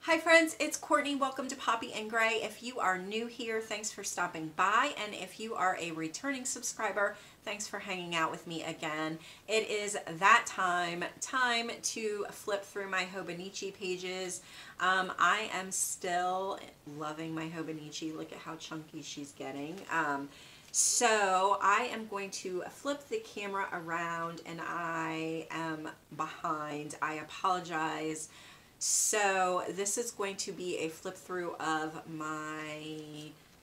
Hi friends, it's Courtney. Welcome to Poppy and Gray. If you are new here, thanks for stopping by. And if you are a returning subscriber, thanks for hanging out with me again. It is that time to flip through my Hobonichi pages. I am still loving my Hobonichi. Look at how chunky she's getting. So I am going to flip the camera around and I am behind. I apologize. So this is going to be a flip through of my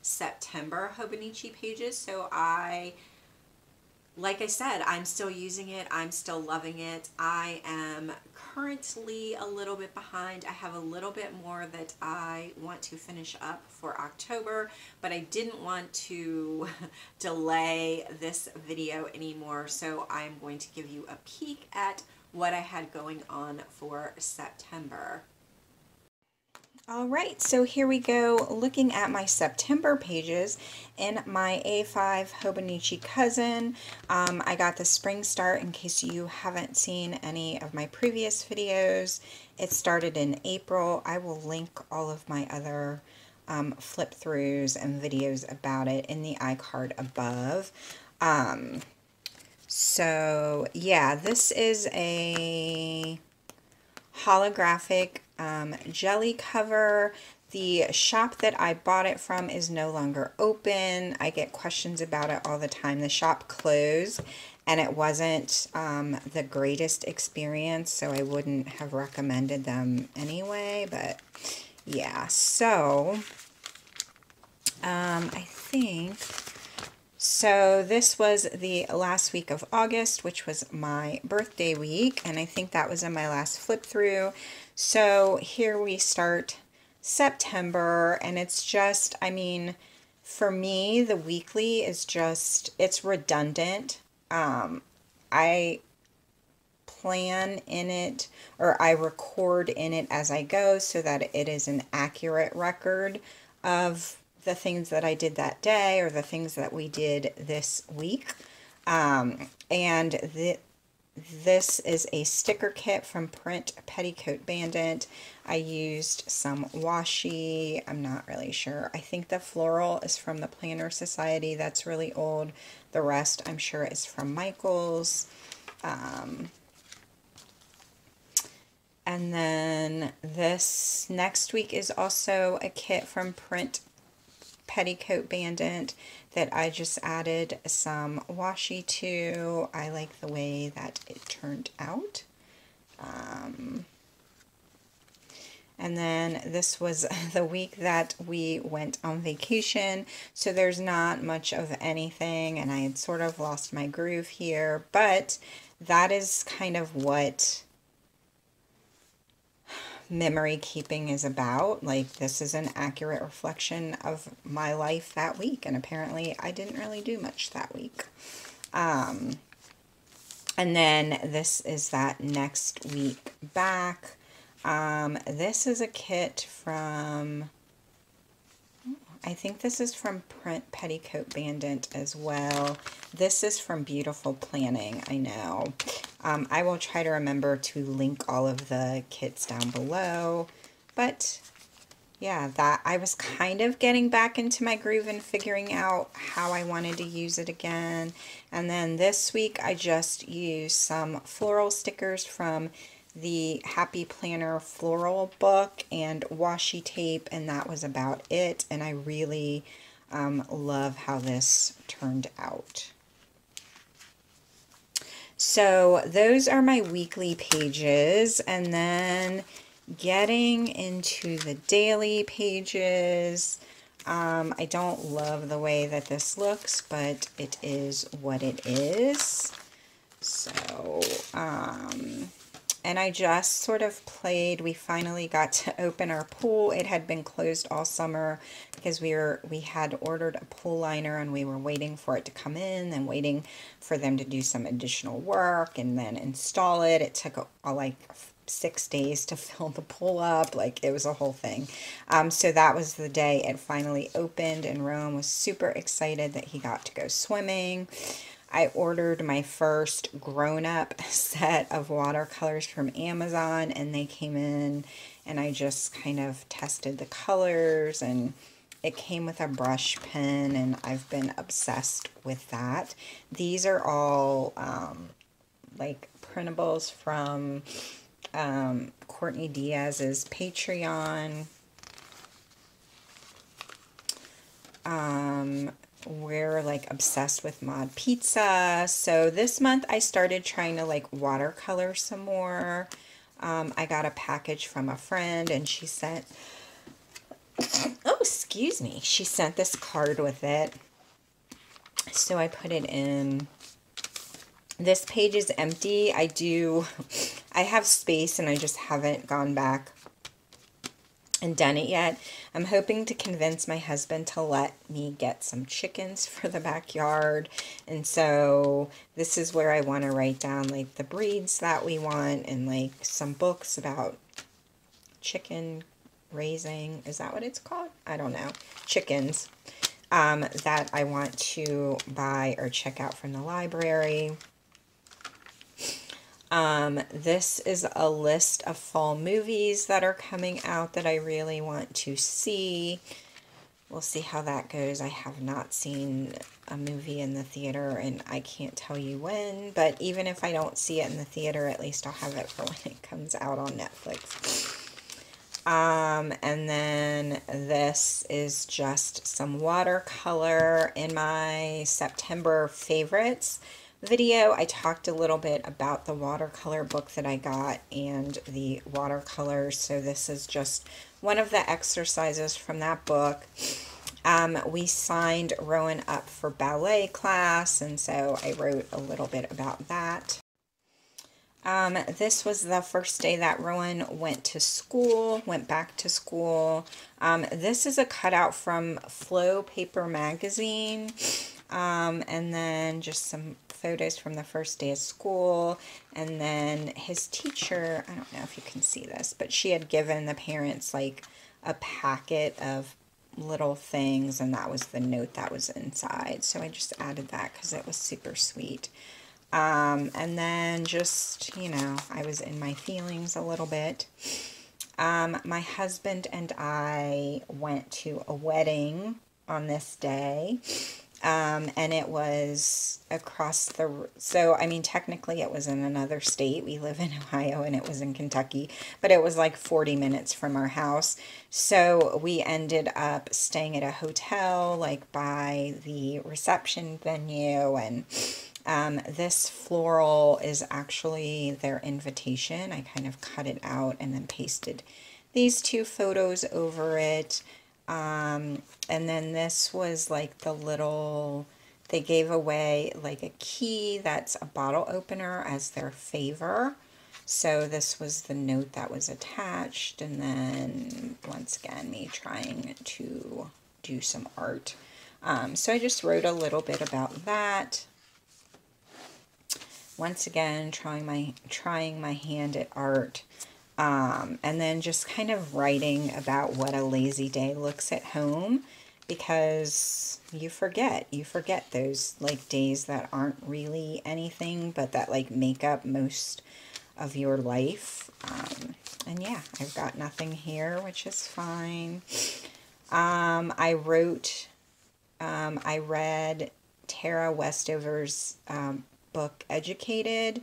September Hobonichi pages. So like I said, I'm still using it. I'm still loving it. I am currently a little bit behind. I have a little bit more that I want to finish up for October, but I didn't want to delay this video anymore. So I'm going to give you a peek at what I had going on for September. All right, so here we go, looking at my September pages in my A5 Hobonichi Cousin. I got the spring start in case you haven't seen any of my previous videos. It started in April. I will link all of my other flip throughs and videos about it in the iCard above. So yeah, this is a holographic jelly cover. The shop that I bought it from is no longer open. I get questions about it all the time. The shop closed and it wasn't the greatest experience, so I wouldn't have recommended them anyway, but yeah. So I think so this was the last week of August, which was my birthday week, and I think that was in my last flip through. So here we start September, and it's just, I mean, for me, the weekly is just, it's redundant. I plan in it, or I record in it as I go so that it is an accurate record of the things that I did that day or the things that we did this week. And this is a sticker kit from Print Petticoat Bandit. I used some washi. I'm not really sure. I think the floral is from the Planner Society. That's really old. The rest I'm sure is from Michael's. And then this next week is also a kit from Print Petticoat Bandit that I just added some washi to. I like the way that it turned out. And then this was the week that we went on vacation, so there's not much of anything, and I had sort of lost my groove here, but that is kind of what memory keeping is about. Like, this is an accurate reflection of my life that week, and apparently I didn't really do much that week. And then this is that next week back. This is a kit from, I think this is from Print Petticoat Bandit as well. This is from Beautiful Planning, I know. I will try to remember to link all of the kits down below. But yeah, that I was kind of getting back into my groove and figuring out how I wanted to use it again. And then this week I just used some floral stickers from the Happy Planner floral book and washi tape, and that was about it. And I really love how this turned out. So those are my weekly pages, and then getting into the daily pages. I don't love the way that this looks, but it is what it is. So, and I just sort of played. We finally got to open our pool. It had been closed all summer because we had ordered a pool liner and we were waiting for it to come in and waiting for them to do some additional work and then install it. It took like 6 days to fill the pool up. Like, it was a whole thing. So that was the day it finally opened, and Rowan was super excited that he got to go swimming. I ordered my first grown-up set of watercolors from Amazon, and they came in, and I just kind of tested the colors, and it came with a brush pen, and I've been obsessed with that. These are all like printables from Courtney Diaz's Patreon. We're like obsessed with Mod Pizza. So this month I started trying to like watercolor some more. I got a package from a friend, and she sent, oh, excuse me, she sent this card with it. So I put it in. This page is empty. I have space, and I just haven't gone back and done it yet. I'm hoping to convince my husband to let me get some chickens for the backyard. And so this is where I want to write down like the breeds that we want, and like some books about chicken raising. Is that what it's called? I don't know. Chickens that I want to buy or check out from the library. This is a list of fall movies that are coming out that I really want to see. We'll see how that goes. I have not seen a movie in the theater, and I can't tell you when, but even if I don't see it in the theater, at least I'll have it for when it comes out on Netflix. And then this is just some watercolor. In my September favorites video, I talked a little bit about the watercolor book that I got and the watercolors. So this is just one of the exercises from that book. We signed Rowan up for ballet class, and so I wrote a little bit about that. This was the first day that Rowan went back to school. This is a cutout from Flow Paper Magazine. And then just some photos from the first day of school. And then his teacher, I don't know if you can see this, but she had given the parents like a packet of little things, and that was the note that was inside. So I just added that because it was super sweet. And then just, you know, I was in my feelings a little bit. My husband and I went to a wedding on this day. And it was across so I mean, technically it was in another state. We live in Ohio, and it was in Kentucky, but it was like 40 minutes from our house. So we ended up staying at a hotel, like by the reception venue, and this floral is actually their invitation. I kind of cut it out and then pasted these two photos over it. And then this was like the little, they gave away like a key that's a bottle opener as their favor. So this was the note that was attached. And then once again, me trying to do some art. So I just wrote a little bit about that. Once again, trying my hand at art. And then just kind of writing about what a lazy day looks at home, because you forget those like days that aren't really anything, but that like make up most of your life. And yeah, I've got nothing here, which is fine. I read Tara Westover's book, Educated,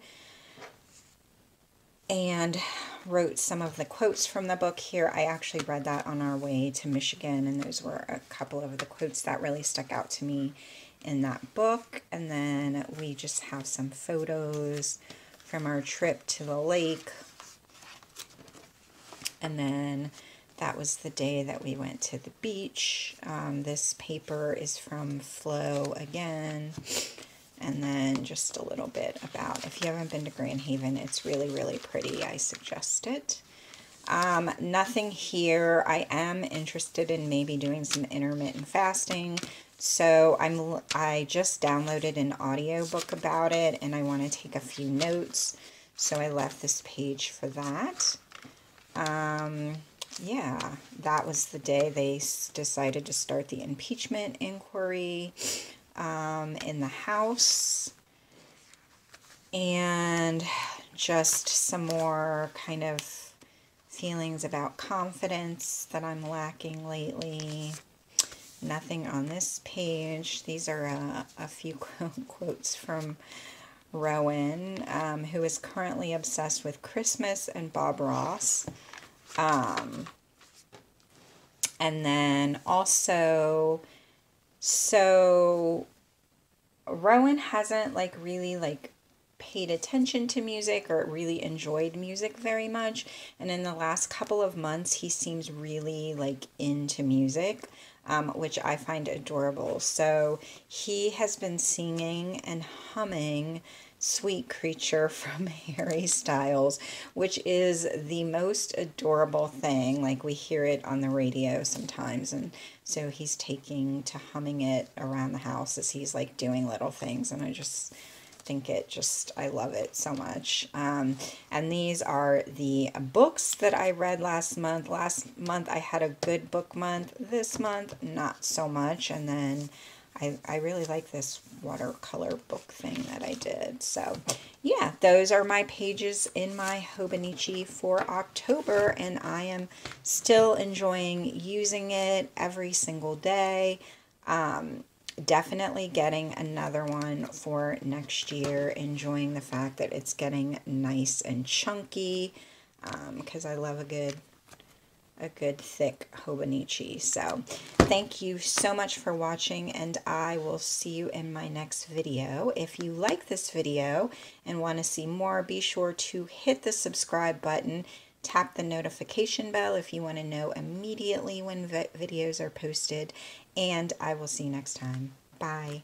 and wrote some of the quotes from the book here. I actually read that on our way to Michigan, and those were a couple of the quotes that really stuck out to me in that book. And then we just have some photos from our trip to the lake. And then that was the day that we went to the beach. This paper is from Flow again. And then just a little bit about, if you haven't been to Grand Haven, it's really, really pretty. I suggest it. Nothing here. I am interested in maybe doing some intermittent fasting. So I just downloaded an audiobook about it, and I want to take a few notes. So I left this page for that. Yeah, that was the day they decided to start the impeachment inquiry in the House. And just some more kind of feelings about confidence that I'm lacking lately. Nothing on this page. These are a few quotes from Rowan, who is currently obsessed with Christmas and Bob Ross. And then also, so Rowan hasn't like really like paid attention to music or really enjoyed music very much, and in the last couple of months he seems really like into music, which I find adorable. So he has been singing and humming Sweet Creature from Harry Styles, which is the most adorable thing. Like, we hear it on the radio sometimes, and so he's taking to humming it around the house as he's like doing little things, and I just think I love it so much. And these are the books that I read last month. Last month I had a good book month. This month, not so much. And then I really like this watercolor book thing that I did. So yeah, those are my pages in my Hobonichi for October, and I am still enjoying using it every single day. Definitely getting another one for next year, enjoying the fact that it's getting nice and chunky, because I love a good thick Hobonichi. So thank you so much for watching, and I will see you in my next video. If you like this video and want to see more, be sure to hit the subscribe button, tap the notification bell if you want to know immediately when videos are posted, and I will see you next time. Bye.